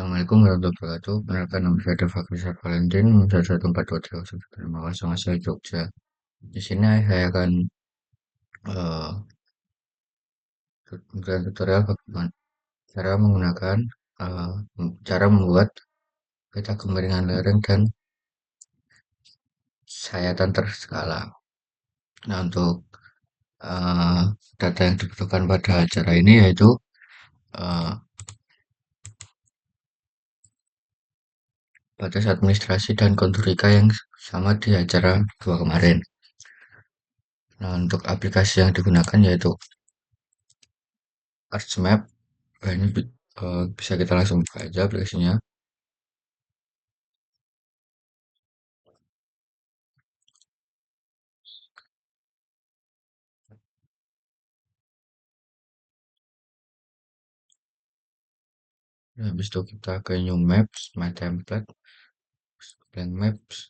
Assalamualaikum warahmatullahi wabarakatuh. Perkenalkan nama saya Dava Krisar Valentin, 11423 asal Jogja. Di sini saya akan eh, memberikan tutorial bagaimana cara menggunakan eh, cara membuat peta kemiringan lereng dan sayatan terskala. Nah, untuk eh, data yang dibutuhkan pada acara ini yaitu eh, batas administrasi dan konturika yang sama di acara 2 kemarin. Nah, untuk aplikasi yang digunakan yaitu ArchMap. Nah, ini bisa kita langsung buka aja aplikasinya. Nah, habis itu kita ke New Maps, My Template, Blank Maps.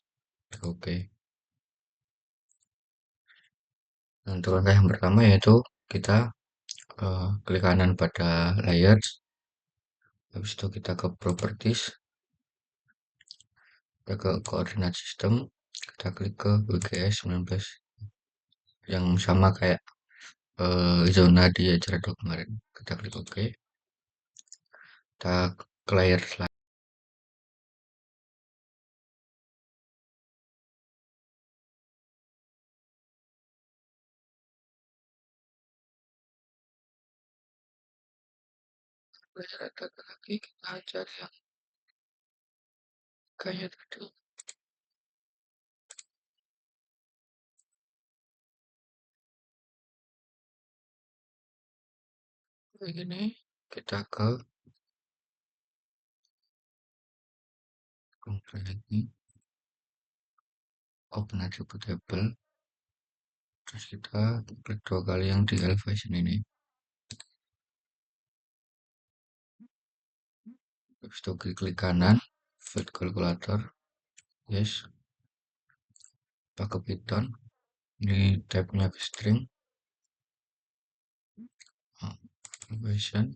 Oke. Nah, untuk langkah yang pertama yaitu kita klik kanan pada Layers. Habis itu kita ke Properties, kita ke Koordinat Sistem, kita klik ke WGS 19 yang sama kayak zona di acara 2 kemarin. Kita klik OK. Kita ke layer selanjutnya lagi kita cari yang kayak tadi. Kayak gini, kita ke lagi open attribute table, terus kita klik 2 kali yang di elevation ini, habis itu klik kanan fit calculator, yes, pakai Python, ini type-nya ke string, elevation,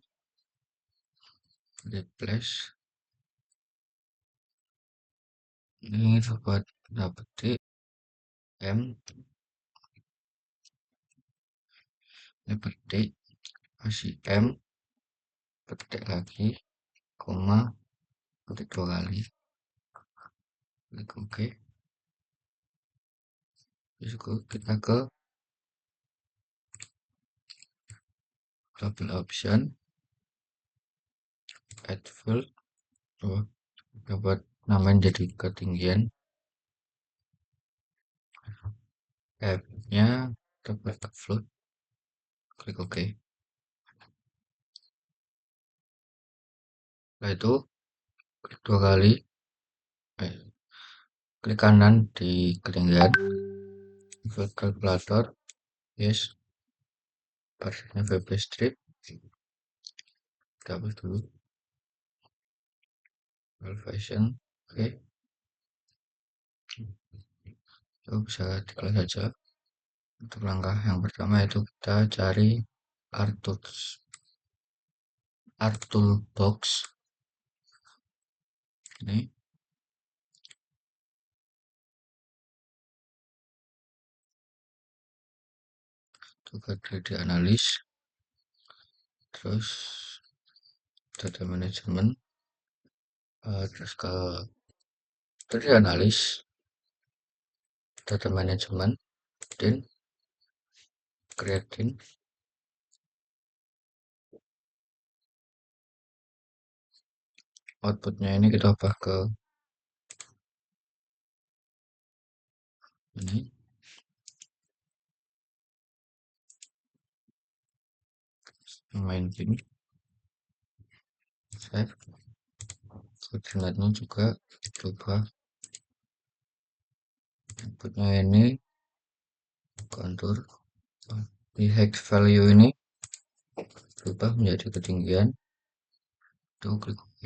replace, ini dapat di m, petik kasih m, petik lagi, koma, petik 2 kali, klik OK. Terus kita ke double option, add field, dapat namain jadi ketinggian, F-nya dapat float, klik OK. Setelah itu klik 2 kali, klik kanan di ketinggian, field calculator, yes, versinya VB strip, kita hapus dulu, elevation, oke. Itu bisa diklik saja. Untuk langkah yang pertama itu kita cari ArcToolbox ini, juga 3D analysis, terus data management, terus ke 3D analysis, data management, dan creating, outputnya ini kita ubah ke ini, main ini, save, koordinatnya juga ubah, outputnya ini kontur, di hex value ini berubah menjadi ketinggian, itu klik OK.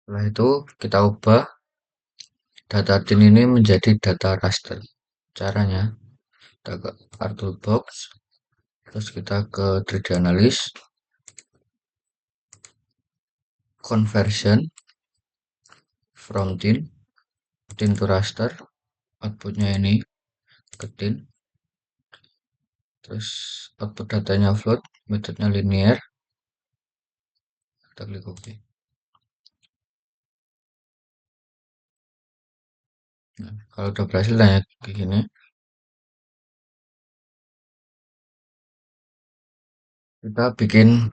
Setelah itu kita ubah data tin ini menjadi data raster. Caranya kita ke ArcToolbox, Terus kita ke 3D Analysis, Conversion from thin to raster, outputnya ini ke thin, terus output datanya float, metodenya linear, kita klik OK. Nah, kalau udah berhasil tanya kayak gini, kita bikin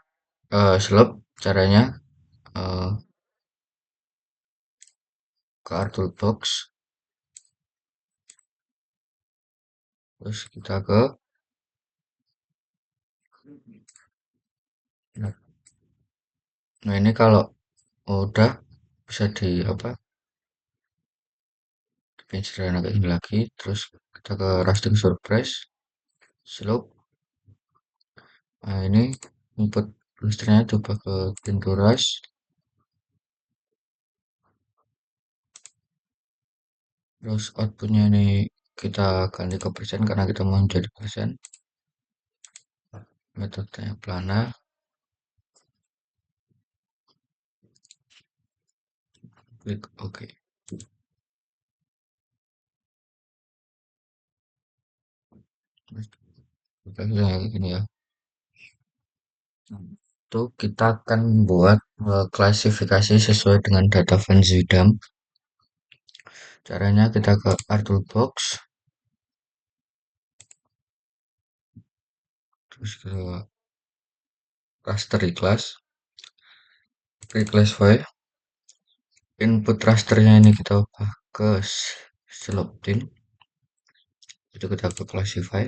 slope. Caranya uh, ke Toolbox, terus kita ke nah ini kalau udah bisa di apa, bikin sederhana kayak gini lagi. Terus kita ke Raster Surprise, Slope. Nah ini input listriknya coba ke pintu rush, terus outputnya ini kita ganti ke persen karena kita mau jadi persen. Metodenya planar, klik OK. Kita kayak gini ya. Itu kita akan membuat klasifikasi sesuai dengan data Venn diagram. Caranya kita ke Toolbox, terus ke raster reclass file, input rasternya ini kita ubah ke slope thin, itu kita ke classify,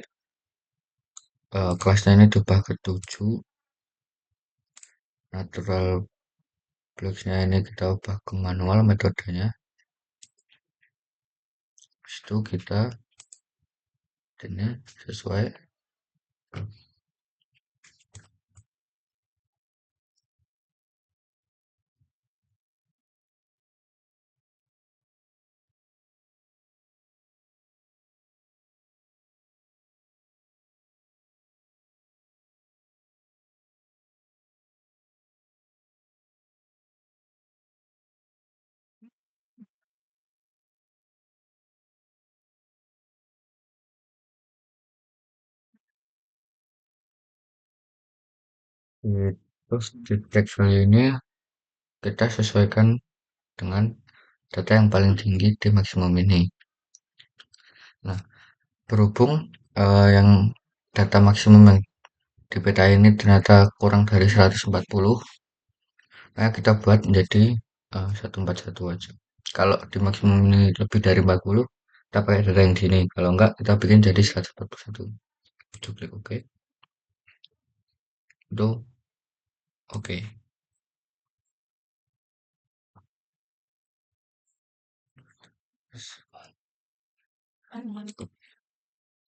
kelasnya ini diubah ke 7, natural blocks-nya ini kita ubah ke manual metodenya. Habis itu kita ini sesuai. Terus di text value ini kita sesuaikan dengan data yang paling tinggi di maksimum ini. Nah, berhubung yang data maksimum yang di peta ini ternyata kurang dari 140, nah kita buat menjadi 141 aja. Kalau di maksimum ini lebih dari 40, kita pakai data yang sini. Kalau enggak, kita bikin jadi 141. Klik OK. Itu OK.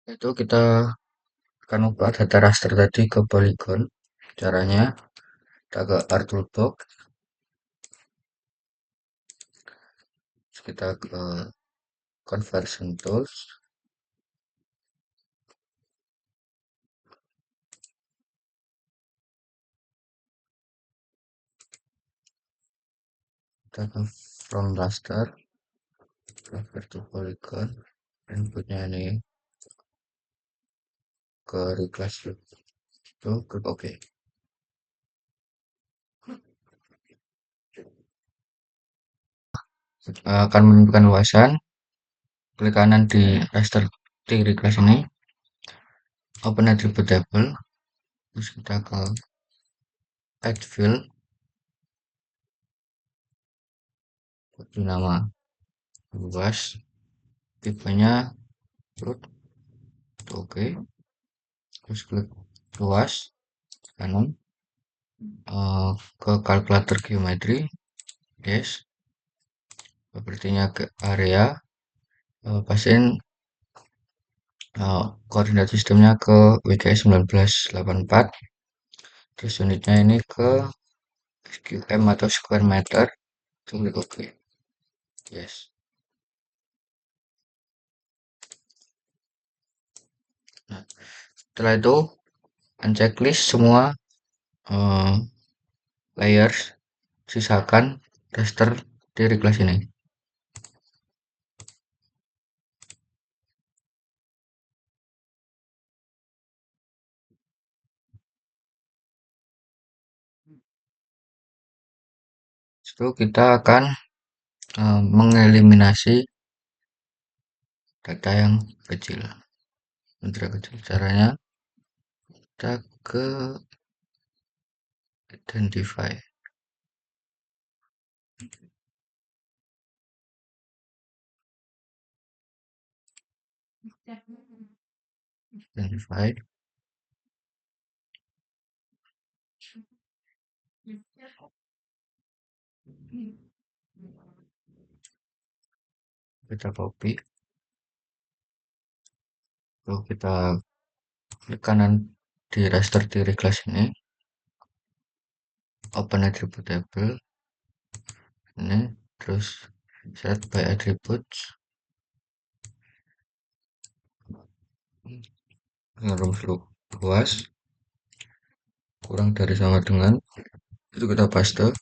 Itu kita akan ubah data raster tadi ke polygon. Caranya kita ke Toolbox, kita ke Conversion Tools, kita ke From Raster, convert to Polygon, inputnya ini ke Reclass Loop. Itu klik OK. Akan menentukan luasan, klik kanan di raster reclass ini, open attribute table, terus kita ke add field, beri nama luas, tipenya float, OK, terus klik luas kanan, ke kalkulator geometri, yes, propertinya ke area, pastiin koordinat sistemnya ke WKS 1984, terus unitnya ini ke SQM atau square meter, klik OK, yes. Nah, setelah itu unchecklist semua eh, layers, sisakan raster dari kelas ini. Itu kita akan mengeliminasi data yang kecil, data kecil. Caranya kita ke identify, identify, kita copy, lalu kita klik kanan di raster diri kelas ini, open attribute table ini, terus set by attributes, rumus luas kurang dari sama dengan, itu kita paste,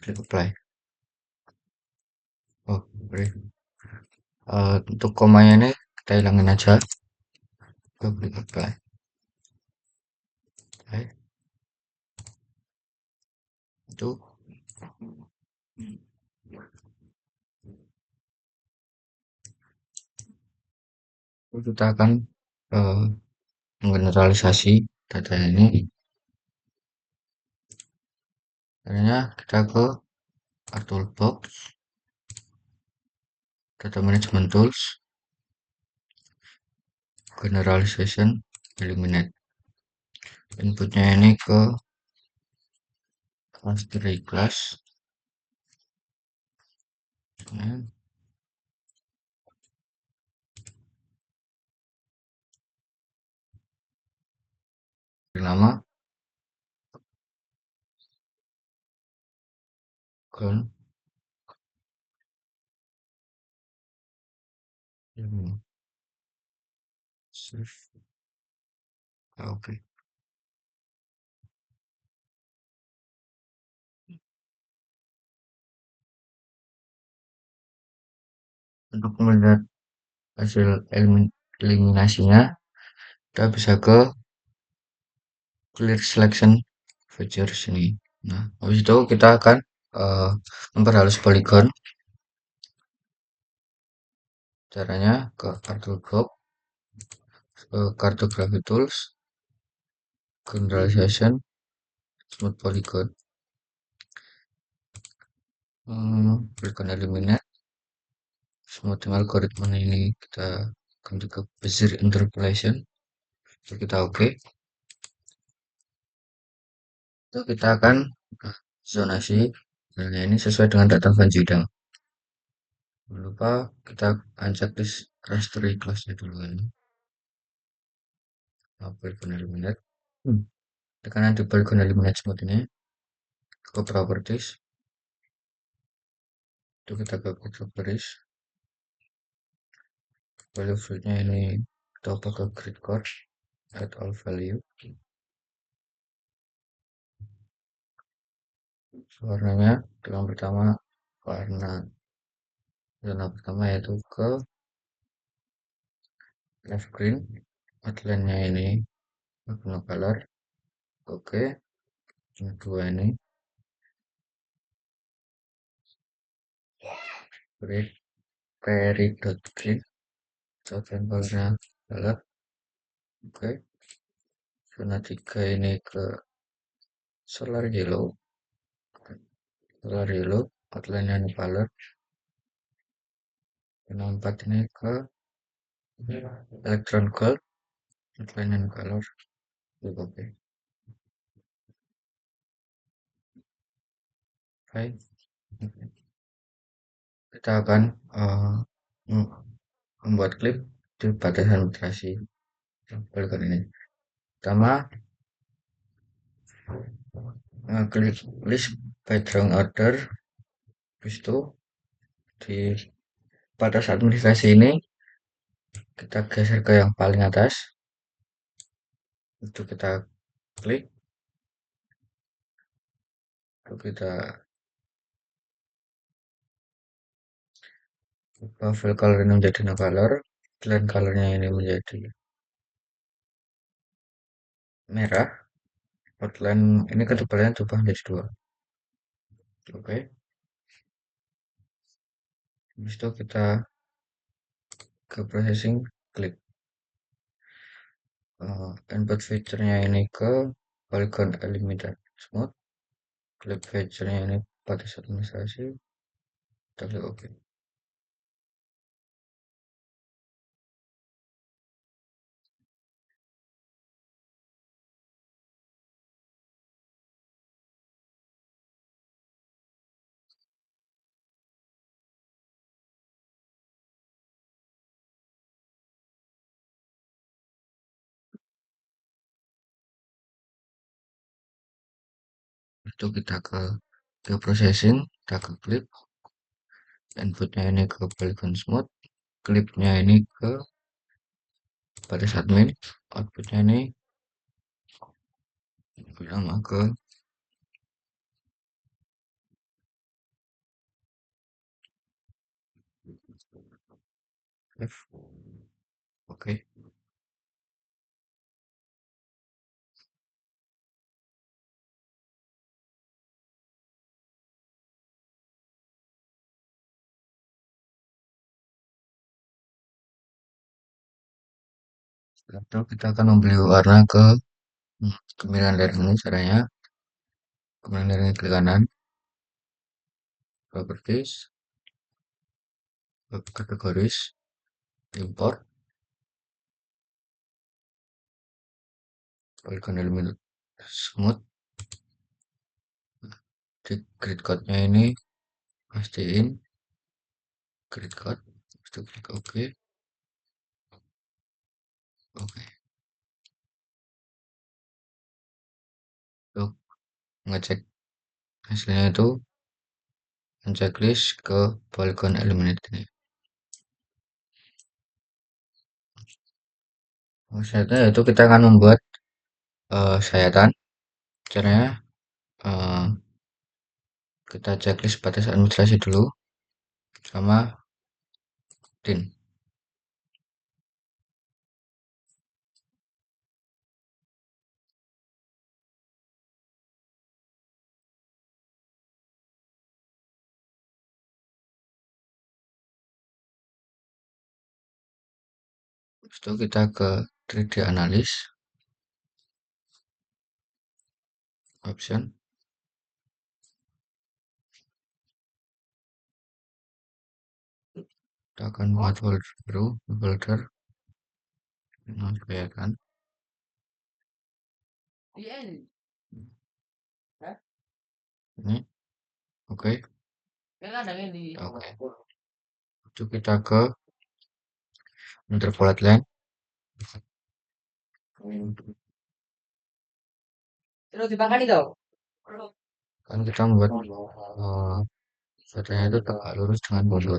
klik apply. Oh, boleh. Untuk komanya ini kita hilangin aja, kita klik apply. Apply. Itu kita akan menggeneralisasi data ini. Caranya kita ke toolbox, data management tools, generalization, eliminate. Inputnya ini ke class dari class, nama kan save. Oke. Untuk melihat hasil eliminasinya, kita bisa ke clear selection feature sini. Nah, habis itu kita akan memperhalus polygon. Caranya ke ArtworkGroup, ke cartography tools, generalization, smooth polygon, polygon eliminate, smoothing algorithm ini kita ganti ke Bezier interpolation. Jadi kita oke. Itu kita akan zonasi. Nah, ini sesuai dengan data Van Judang. Jangan lupa kita unchecklist rastery class-nya dulu ini. Polygon eliminate. Tekanan di polygon eliminate smooth ini ke properties. Itu kita ke properties. Value field-nya ini kita ubah ke grid core, add all value. Warnanya yang pertama warna zona pertama yaitu ke left green, outline-nya ini warna color. Oke. Yang kedua ini dot green, outline colornya color. Oke. Zona 3 ini ke solar yellow, outline-nya ini color. Zona 4 ini ke electron gold, outline-nya ini color. Oke. Baik. Kita akan membuat klip di batasan operasi polygon ini. Pertama, klik list by drawing order. Habis itu di batas administrasi ini kita geser ke yang paling atas, itu kita klik, lalu kita ubah fill color ini menjadi no color, background colornya ini menjadi merah, outline ini ketebalannya coba menjadi 2. Oke, habis itu kita ke processing, klik input feature-nya ini ke polygon eliminator smooth, klik feature-nya ini batas administrasi, kita klik OK. Itu kita ke processing, kita ke clip, inputnya ini ke polygon smooth, clipnya ini ke batas admin, outputnya ini sama ke F. Oke, setelah itu kita akan membeli warna ke kemirian layar ini. Caranya kemirian layar ini klik kanan, properties, kategoris, import, polygon element smooth, di grid code-nya ini pastiin grid code, itu klik OK. Oke, untuk ngecek hasilnya itu checklist ke polygon eliminate ini. Maksudnya itu kita akan membuat sayatan. Caranya kita checklist batas administrasi dulu sama din. Habis itu kita ke 3D analis, option, kita akan buat folder baru, folder yang kelihatan ini. Oke, oke. Itu kita ke interpolate line, kan kita membuat datanya itu tegak lurus dengan mundur.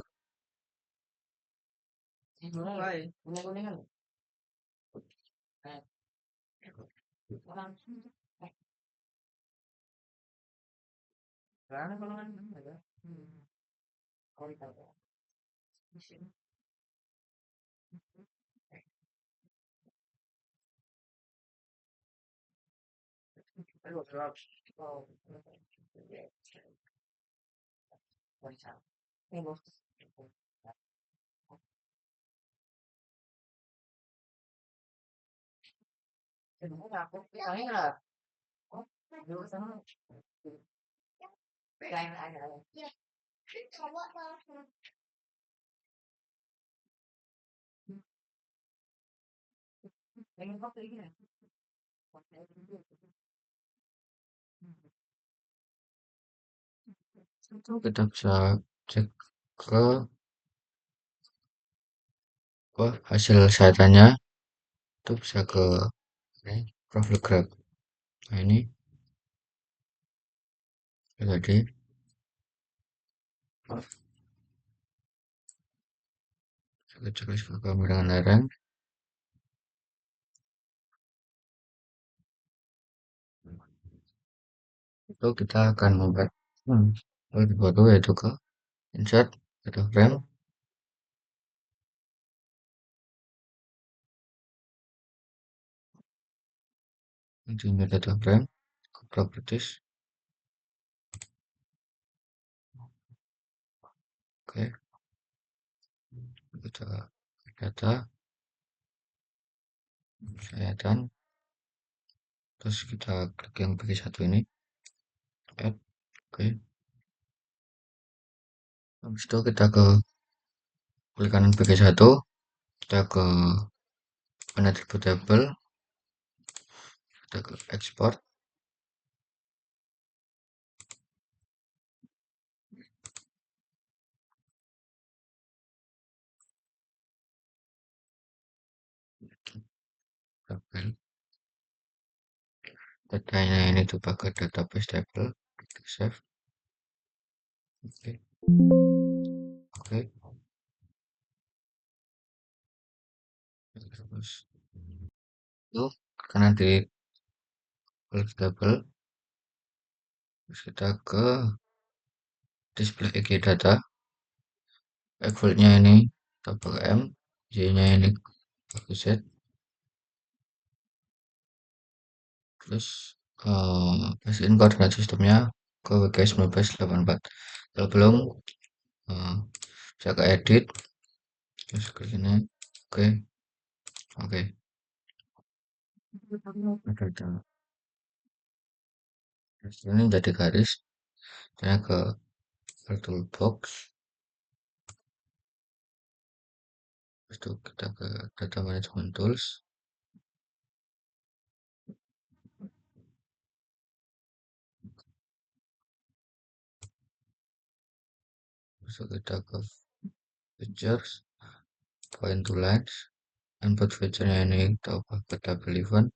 Itu kita bisa cek ke hasil sayatannya, itu bisa ke ini, profile graph. Nah ini tadi Kita checklist gambar dengan lereng. Itu kita akan membuat project baru, yaitu ke insert data frame, continue data frame, ke properties. Oke, kita data kelihatan, terus kita klik yang bagian satu ini, add. Oke, habis itu kita ke klik kanan bagian satu, kita ke attribute table, kita ke export. Tabel datanya ini tuh pakai database table, kita save. Oke, oke, terus itu karena di klik table, terus kita ke display ig data, defaultnya ini kita pakai m, y nya ini pakai z, terus pastiin koordinat sistemnya ke WGS 1984. Kalau belum bisa ke edit, terus ke sini. Oke, oke, ada. Terus ini jadi garis, saya ke toolbox, terus itu kita ke data management tools, terus kita ke features, point to lines, input feature-nya ini kita ubah ke table event,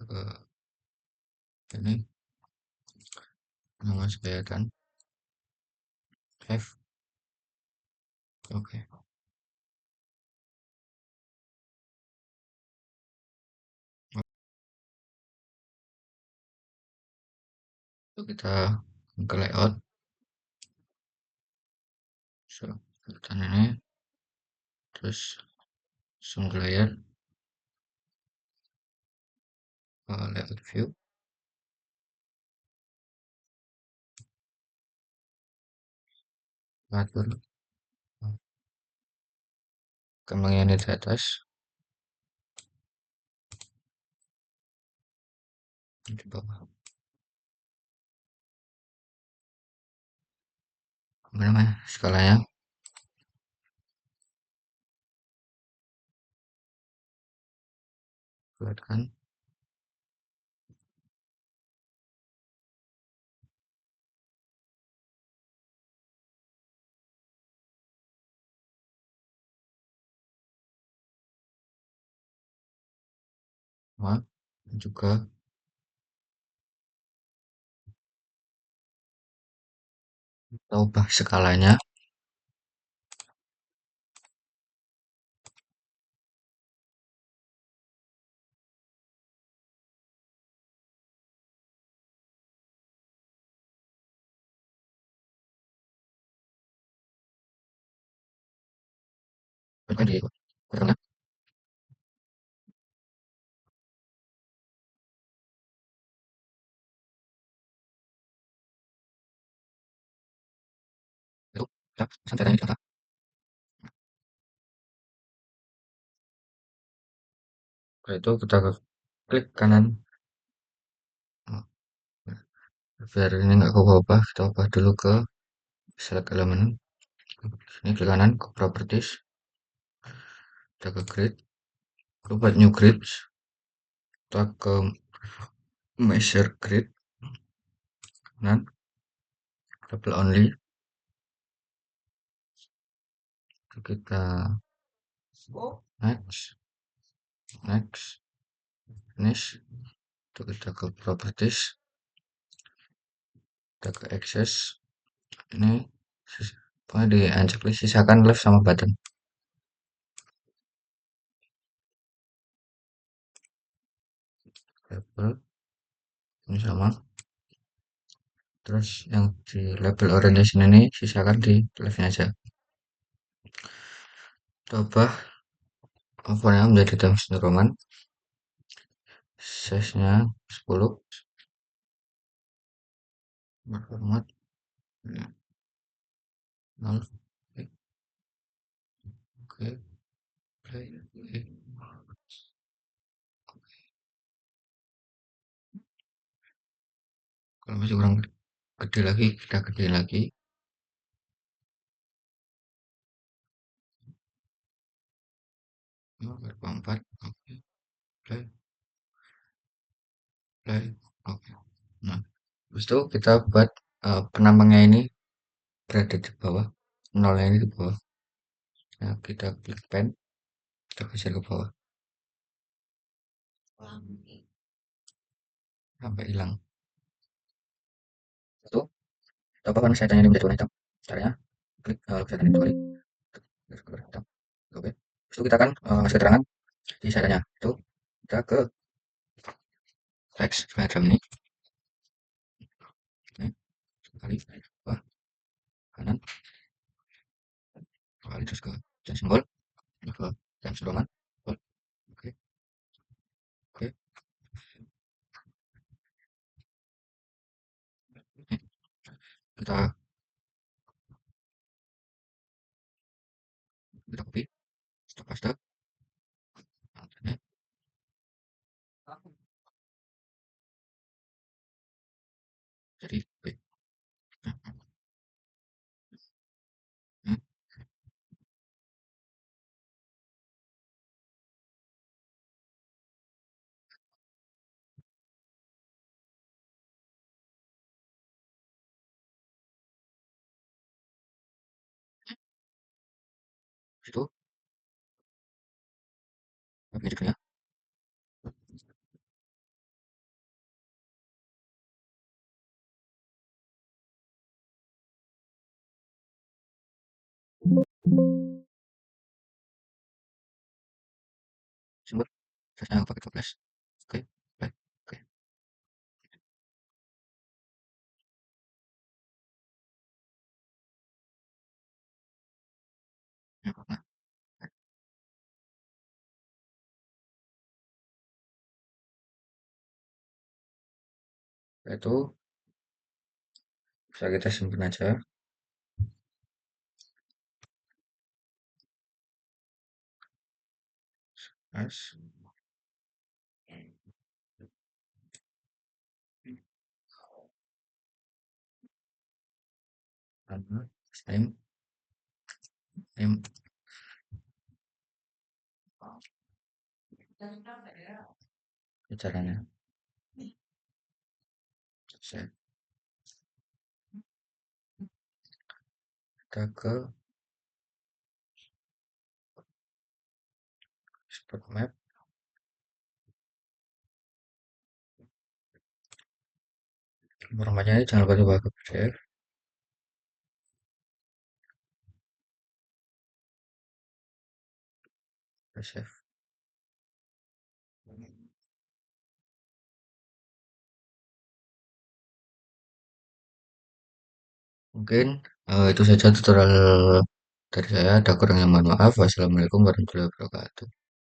ke ini nama saya kan F. Oke, itu kita ke layout, so kita ini, terus zoom layer, layout view, atur kembangnya ini di atas, di bawah. Apa namanya skalanya? Buatkan. Wah, juga kita ubah skalanya. Bukan di belakangnya. Itu kita santai di atas. Setelah itu kita klik kanan. Oh, biar ini nggak ubah-ubah, kita ubah dulu ke select element. Ini klik kanan ke properties, kita ke grid, kita buat new grids, kita ke measure grid kanan, double only, kita next, next, finish, itu kita ke properties, kita ke access, ini pokoknya di unchecklist, sisakan left sama button. label ini sama. Terus yang di label orientation ini sisakan di left aja. Coba fontnya menjadi Times New Roman, size-nya 10, berformat 0, oke, play, oke. Kalau masih kurang gede lagi, kita gedein lagi. 4, oke, play, play, oke. Nah, habis itu kita buat penambangnya ini berada di bawah, nolnya ini di bawah. Nah, kita klik pen, kita geser ke bawah sampai hilang. Itu coba kan saya tanya ini menjadi warna hitam. Caranya klik lukisan ini kali, terus ke warna hitam. Oke. Terus itu kita kan masuk keterangan di sayanya. Itu kita ke teks semacam ini. Oke. Kali bawah kanan, kali terus ke dan simbol, ke dan sedoman. Oke, oke. Oke. Kita copy, kita paste. Oke. Jadi, oke. Nah, hmm, situ, oke judulnya. Simbol, saya pakai 12. Oke, baik. Oke. Ya, nah, itu bisa kita simpan aja. As, nama, name, name, caranya. Saya kita ke spot map, formatnya jangan lupa dibawa ke PDF, save. Mungkin itu saja tutorial dari saya. Ada kurangnya mohon maaf. Wassalamualaikum warahmatullahi wabarakatuh.